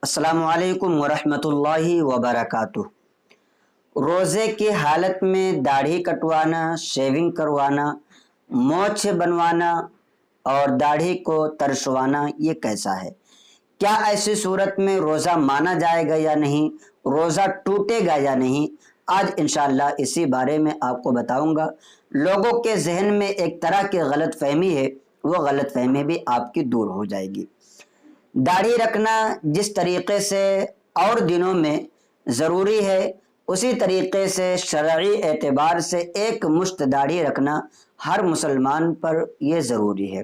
السلام علیکم ورحمۃ اللہ وبرکاتہ۔ روزے کی حالت میں داڑھی کٹوانا، شیونگ کروانا، مونچھ بنوانا اور داڑھی کو ترشوانا یہ کیسا ہے؟ کیا ایسی صورت میں روزہ مانا جائے گا یا نہیں؟ روزہ ٹوٹے گا یا نہیں؟ آج انشاءاللہ اسی بارے میں آپ کو بتاؤں گا۔ لوگوں کے ذہن میں ایک طرح کی غلط فہمی ہے، وہ غلط فہمی بھی آپ کی دور ہو جائے گی۔ داڑھی رکھنا جس طریقے سے اور دنوں میں ضروری ہے، اسی طریقے سے شرعی اعتبار سے ایک مشت داڑھی رکھنا ہر مسلمان پر یہ ضروری ہے۔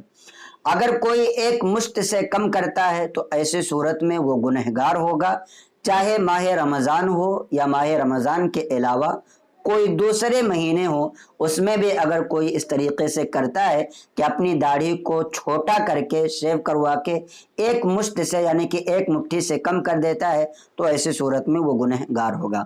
اگر کوئی ایک مشت سے کم کرتا ہے تو ایسی صورت میں وہ گنہگار ہوگا، چاہے ماہ رمضان ہو یا ماہ رمضان کے علاوہ کوئی دوسرے مہینے ہو، اس میں بھی اگر کوئی اس طریقے سے کرتا ہے کہ اپنی داڑھی کو چھوٹا کر کے شیو کروا کے ایک مشت سے یعنی کہ ایک مٹھی سے کم کر دیتا ہے تو ایسی صورت میں وہ گنہگار ہوگا۔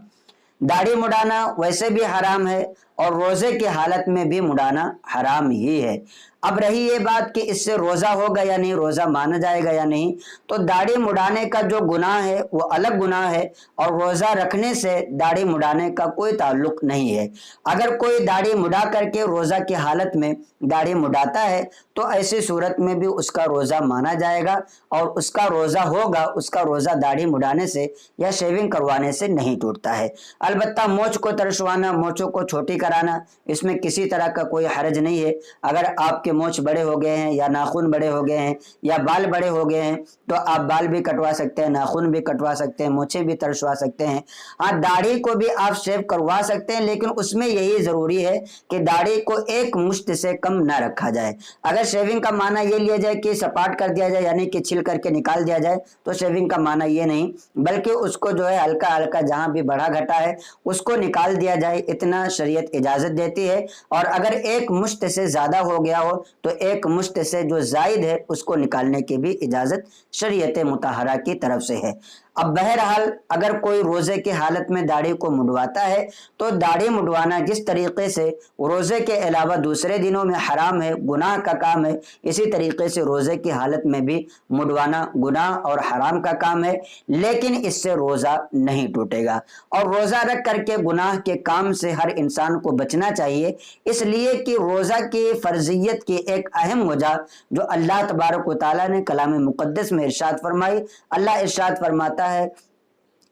داڑھی مڈانا ویسے بھی حرام ہے اور روزے کی حالت میں بھی مڈانا حرام ہی ہے۔ اب رہی یہ بات کہ اس سے روزہ ہوگا یا نہیں، روزہ مانا جائے گا یا نہیں، تو داڑھی مڈانے کا جو گناہ ہے وہ الگ گناہ ہے اور روزہ رکھنے سے داڑھی مڈانے کا کوئی تعلق نہیں ہے۔ اگر کوئی داڑھی مڈا کر کے روزہ کی حالت میں داڑھی مڈاتا ہے تو ایسی صورت میں بھی اس کا روزہ مانا جائے گا اور اس کا روزہ ہوگا، اس کا روزہ داڑھی مڈانے سے یا شیونگ کروانے سے نہیں ٹوٹتا ہے۔ البتہ مونچھ کو ترشوانا، مونچھوں کو چھوٹی کرانا، اس میں کسی طرح کا کوئی حرج نہیں ہے۔ اگر آپ کے مونچھ بڑے ہو گئے ہیں یا ناخن بڑے ہو گئے ہیں یا بال بڑے ہو گئے ہیں تو آپ بال بھی کٹوا سکتے ہیں، ناخن بھی کٹوا سکتے ہیں، مونچھیں بھی ترشوا سکتے ہیں۔ ہاں، داڑھی کو بھی آپ شیو کروا سکتے ہیں، لیکن اس میں یہی ضروری ہے کہ داڑھی کو ایک مشت سے کم نہ رکھا جائے۔ اگر شیونگ کا معنی یہ لیا جائے کہ سپاٹ کر دیا جائے یعنی کہ چھل کر کے نکال دیا جائے تو شیونگ کا معنی یہ نہیں، بلکہ اس کو جو ہے ہلکا ہلکا جہاں بھی بڑھا گھٹا ہے اس کو نکال دیا جائے، اتنا شریعت اجازت دیتی ہے۔ اور اگر ایک مشت سے زیادہ ہو گیا ہو تو ایک مشت سے جو زائد ہے اس کو نکالنے کی بھی اجازت شریعت مطہرہ کی طرف سے ہے۔ اب بہرحال اگر کوئی روزے کی حالت میں داڑھی کو مڈواتا ہے تو داڑھی مڈوانا جس طریقے سے روزے کے علاوہ دوسرے دنوں میں حرام ہے، گناہ کا کام ہے، اسی طریقے سے روزے کی حالت میں بھی مڈوانا گناہ اور حرام کا کام ہے، لیکن اس سے روزہ نہیں ٹوٹے گا۔ اور روزہ رکھ کر کے گناہ کے کام سے ہر انسان کو بچنا چاہیے، اس لیے کہ روزہ کی فرضیت کی ایک اہم وجہ جو اللہ تبارک و تعالیٰ نے کلام مقدس میں ارشاد فرمائی، اللہ ارشاد فرماتا ہے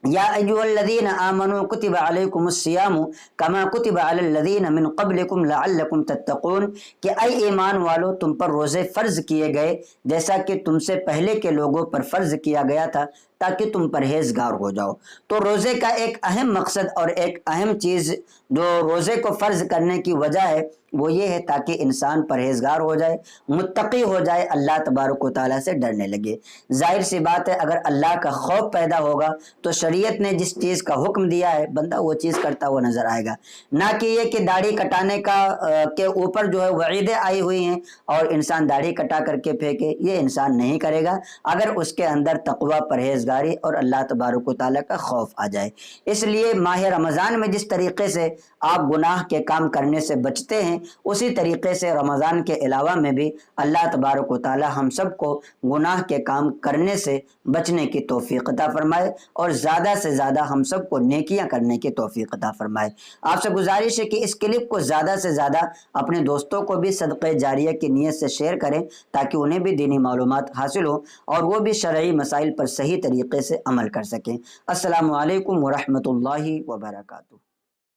یا ایھا الذین آمنوا کتب علیکم الصیام کما کتب علی الذین من قبلکم لعلکم تتقون، کہ اے ایمان والو تم پر روزے فرض کیے گئے جیسا کہ تم سے پہلے کے لوگوں پر فرض کیا گیا تھا تاکہ تم پرہیزگار ہو جاؤ۔ تو روزے کا ایک اہم مقصد اور ایک اہم چیز جو روزے کو فرض کرنے کی وجہ ہے وہ یہ ہے تاکہ انسان پرہیزگار ہو جائے، متقی ہو جائے، اللہ تبارک و تعالیٰ سے ڈرنے لگے۔ ظاہر سی بات ہے اگر اللہ کا خوف پیدا ہوگا تو شریعت نے جس چیز کا حکم دیا ہے بندہ وہ چیز کرتا ہوا نظر آئے گا، نہ کہ یہ کہ داڑھی کٹانے کا کے اوپر جو ہے وعیدیں آئی ہوئی ہیں اور انسان داڑھی کٹا کر کے پھینکے، یہ انسان نہیں کرے گا اگر اس کے اندر تقوی، پرہیزگاری اور اللہ تبارک و تعالیٰ کا خوف آ جائے۔ اس لیے ماہ رمضان میں جس طریقے سے آپ گناہ کے کام کرنے سے بچتے ہیں اسی طریقے سے رمضان کے علاوہ میں بھی اللہ تبارک و تعالیٰ ہم سب کو گناہ کے کام کرنے سے بچنے کی توفیق عطا فرمائے اور زیادہ سے زیادہ ہم سب کو نیکیاں کرنے کی توفیق عطا فرمائے۔ آپ سے گزارش ہے کہ اس کلپ کو زیادہ سے زیادہ اپنے دوستوں کو بھی صدقہ جاریہ کی نیت سے شیئر کریں تاکہ انہیں بھی دینی معلومات حاصل ہوں اور وہ بھی شرعی مسائل پر صحیح طریقے سے عمل کر سکیں۔ السلام علیکم ورحمۃ اللہ وبرکاتہ۔